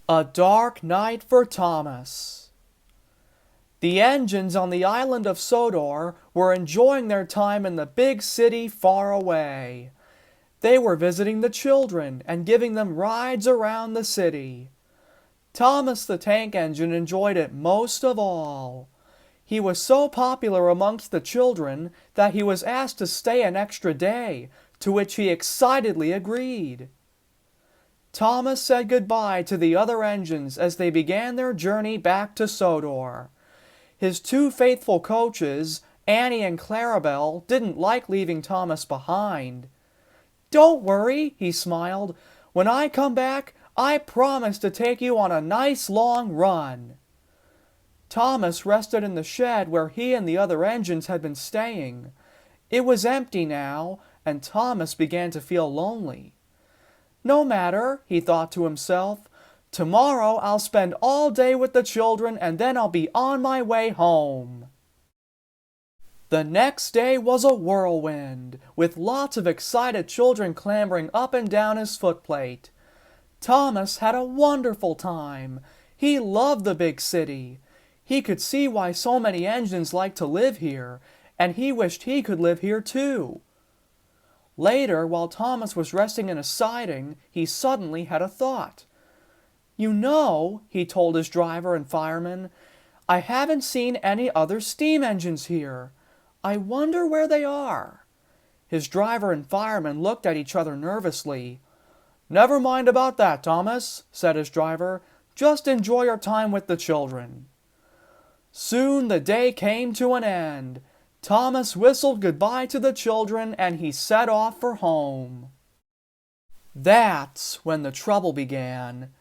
A dark night for Thomas. The engines on the island of Sodor were enjoying their time in the big city far away. They were visiting the children and giving them rides around the city. Thomas the tank engine enjoyed it most of all. He was so popular amongst the children that he was asked to stay an extra day, to which he excitedly agreed. Thomas said goodbye to the other engines as they began their journey back to Sodor. His two faithful coaches, Annie and Clarabelle, didn't like leaving Thomas behind. "Don't worry," he smiled. "When I come back, I promise to take you on a nice long run." Thomas rested in the shed where he and the other engines had been staying. It was empty now, and Thomas began to feel lonely. "No matter," he thought to himself. "Tomorrow I'll spend all day with the children and then I'll be on my way home." The next day was a whirlwind, with lots of excited children clambering up and down his footplate. Thomas had a wonderful time. He loved the big city. He could see why so many engines liked to live here, and he wished he could live here too. Later, while Thomas was resting in a siding, he suddenly had a thought. "You know," he told his driver and fireman, "I haven't seen any other steam engines here. I wonder where they are." His driver and fireman looked at each other nervously. "Never mind about that, Thomas," said his driver. "Just enjoy your time with the children." Soon the day came to an end. Thomas whistled goodbye to the children and he set off for home. That's when the trouble began.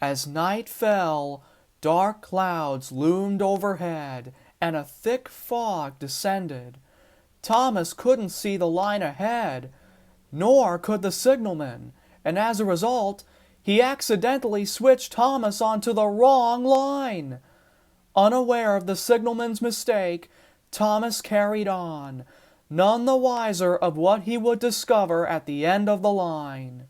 As night fell, dark clouds loomed overhead and a thick fog descended. Thomas couldn't see the line ahead, nor could the signalman, and as a result, he accidentally switched Thomas onto the wrong line. Unaware of the signalman's mistake, Thomas carried on, none the wiser of what he would discover at the end of the line.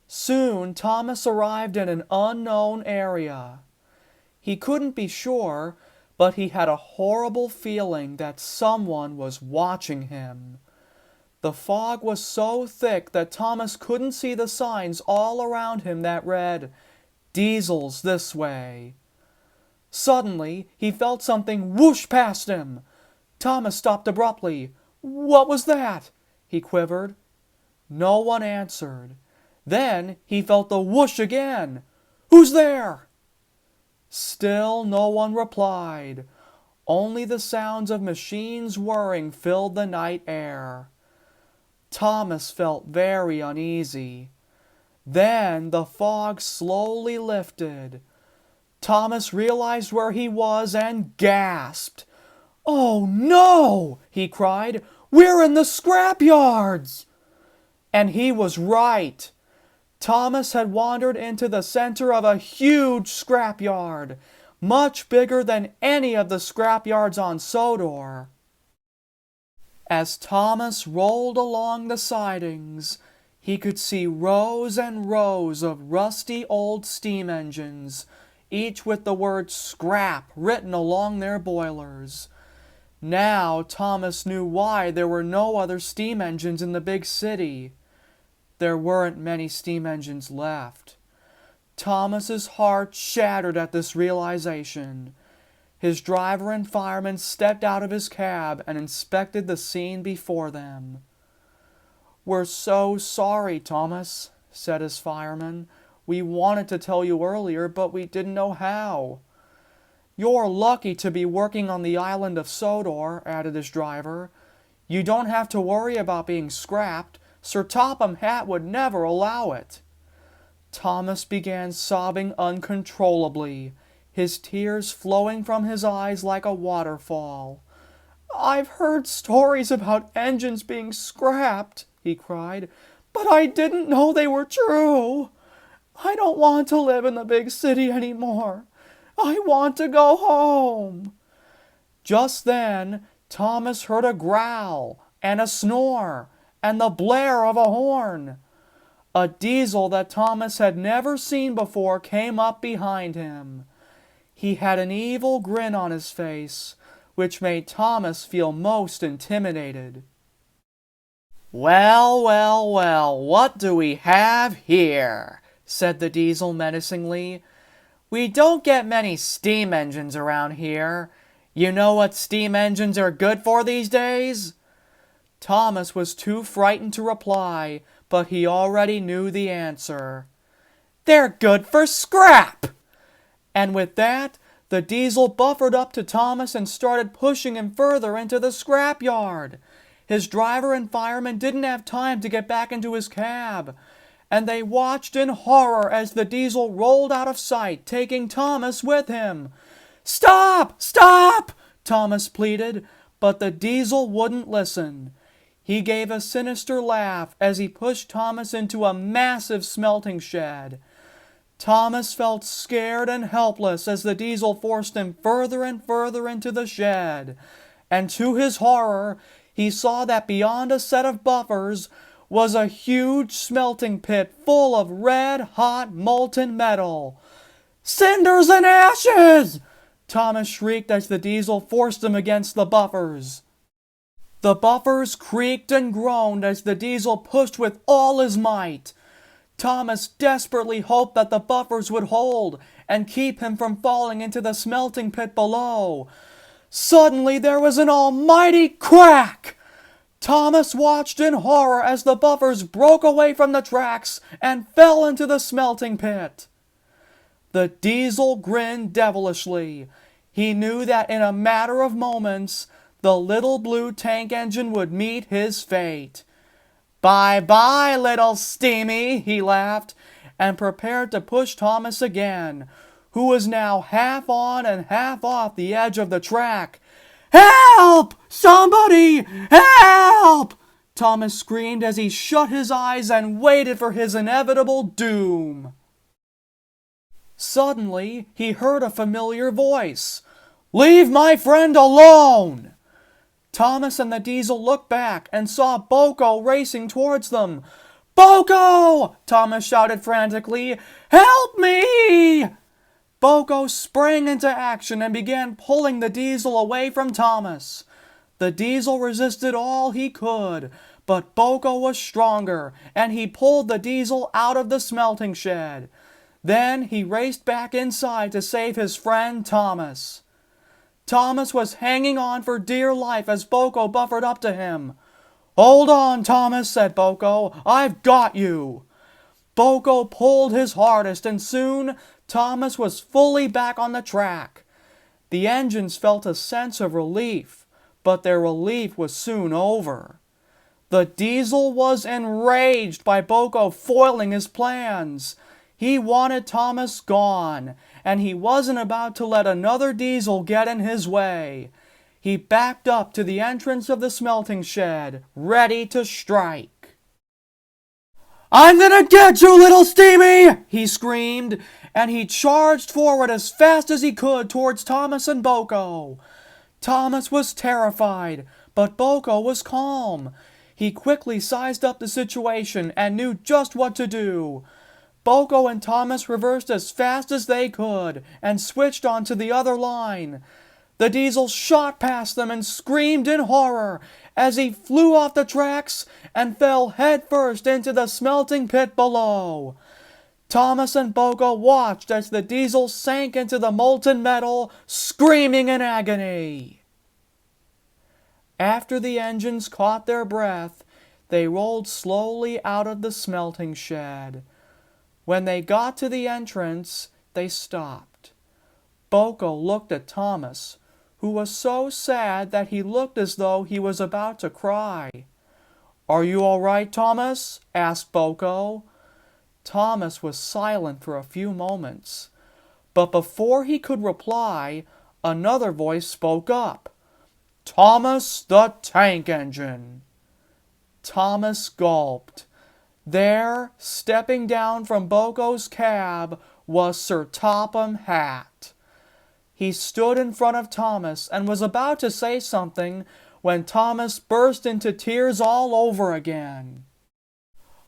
Soon Thomas arrived in an unknown area. He couldn't be sure, but he had a horrible feeling that someone was watching him. The fog was so thick that Thomas couldn't see the signs all around him that read, "Diesels this way." Suddenly, he felt something whoosh past him. Thomas stopped abruptly. "What was that?" he quivered. No one answered. Then he felt the whoosh again. "Who's there?" Still no one replied. Only the sounds of machines whirring filled the night air. Thomas felt very uneasy. Then the fog slowly lifted. Thomas realized where he was and gasped. "Oh no!" he cried. "We're in the scrap yards!" And he was right. Thomas had wandered into the center of a huge scrap yard, much bigger than any of the scrap yards on Sodor. As Thomas rolled along the sidings, he could see rows and rows of rusty old steam engines, each with the word "scrap" written along their boilers. Now Thomas knew why there were no other steam engines in the big city. There weren't many steam engines left. Thomas's heart shattered at this realization. His driver and fireman stepped out of his cab and inspected the scene before them. "We're so sorry, Thomas," said his fireman. "We wanted to tell you earlier, but we didn't know how." "You're lucky to be working on the island of Sodor," added his driver. "You don't have to worry about being scrapped. Sir Topham Hatt would never allow it." Thomas began sobbing uncontrollably, his tears flowing from his eyes like a waterfall. "I've heard stories about engines being scrapped," he cried, "but I didn't know they were true. I don't want to live in the big city anymore. I want to go home." Just then, Thomas heard a growl and a snore and the blare of a horn. A diesel that Thomas had never seen before came up behind him. He had an evil grin on his face, which made Thomas feel most intimidated. "Well, well, well, what do we have here?" said the diesel menacingly. "We don't get many steam engines around here. You know what steam engines are good for these days?" Thomas was too frightened to reply, but he already knew the answer. "They're good for scrap!" And with that, the diesel buffered up to Thomas and started pushing him further into the scrapyard. His driver and fireman didn't have time to get back into his cab, and they watched in horror as the diesel rolled out of sight, taking Thomas with him. "Stop! Stop!" Thomas pleaded, but the diesel wouldn't listen. He gave a sinister laugh as he pushed Thomas into a massive smelting shed. Thomas felt scared and helpless as the diesel forced him further and further into the shed, and to his horror, he saw that beyond a set of buffers was a huge smelting pit full of red-hot molten metal. "Cinders and ashes!" Thomas shrieked as the diesel forced him against the buffers. The buffers creaked and groaned as the diesel pushed with all his might. Thomas desperately hoped that the buffers would hold and keep him from falling into the smelting pit below. Suddenly there was an almighty crack! Thomas watched in horror as the buffers broke away from the tracks and fell into the smelting pit. The diesel grinned devilishly. He knew that in a matter of moments, the little blue tank engine would meet his fate. "Bye-bye, little steamy," he laughed, and prepared to push Thomas again, who was now half on and half off the edge of the track. "Help! Somebody! Help!" Thomas screamed as he shut his eyes and waited for his inevitable doom. Suddenly, he heard a familiar voice. "Leave my friend alone!" Thomas and the diesel looked back and saw Boko racing towards them. "Boko!" Thomas shouted frantically. "Help me!" Boko sprang into action and began pulling the diesel away from Thomas. The diesel resisted all he could, but Boko was stronger, and he pulled the diesel out of the smelting shed. Then he raced back inside to save his friend Thomas. Thomas was hanging on for dear life as Boko buffered up to him. "Hold on, Thomas," said Boko. "I've got you." Boko pulled his hardest, and soon Thomas was fully back on the track. The engines felt a sense of relief, but their relief was soon over. The diesel was enraged by Boko foiling his plans. He wanted Thomas gone, and he wasn't about to let another diesel get in his way. He backed up to the entrance of the smelting shed, ready to strike. "I'm gonna get you, little steamy!" he screamed, and he charged forward as fast as he could towards Thomas and Boko. Thomas was terrified, but Boko was calm. He quickly sized up the situation and knew just what to do. Boko and Thomas reversed as fast as they could and switched onto the other line. The diesel shot past them and screamed in horror as he flew off the tracks and fell headfirst into the smelting pit below. Thomas and Boko watched as the diesel sank into the molten metal, screaming in agony. After the engines caught their breath, they rolled slowly out of the smelting shed. When they got to the entrance, they stopped. Boko looked at Thomas, who was so sad that he looked as though he was about to cry. "Are you all right, Thomas?" asked Boko. Thomas was silent for a few moments, but before he could reply, another voice spoke up. "Thomas the Tank Engine." Thomas gulped. There, stepping down from Boko's cab, was Sir Topham Hatt. He stood in front of Thomas and was about to say something when Thomas burst into tears all over again.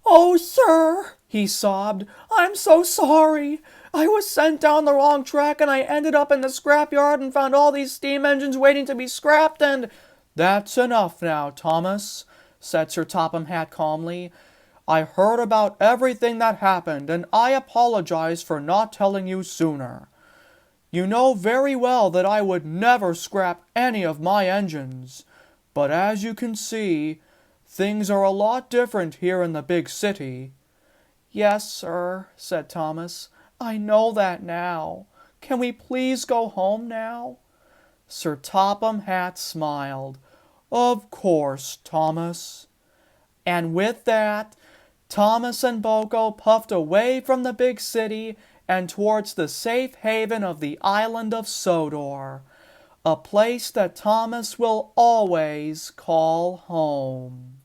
"Oh, sir," He sobbed. "I'm so sorry. I was sent down the wrong track and I ended up in the scrapyard and found all these steam engines waiting to be scrapped and—" "That's enough now, Thomas," said Sir Topham Hatt calmly. "I heard about everything that happened, and I apologize for not telling you sooner. You know very well that I would never scrap any of my engines, but as you can see, things are a lot different here in the big city." "Yes, sir," said Thomas. "I know that now. Can we please go home now?" Sir Topham Hatt smiled. "Of course, Thomas." And with that, Thomas and Boko puffed away from the big city and towards the safe haven of the island of Sodor, a place that Thomas will always call home.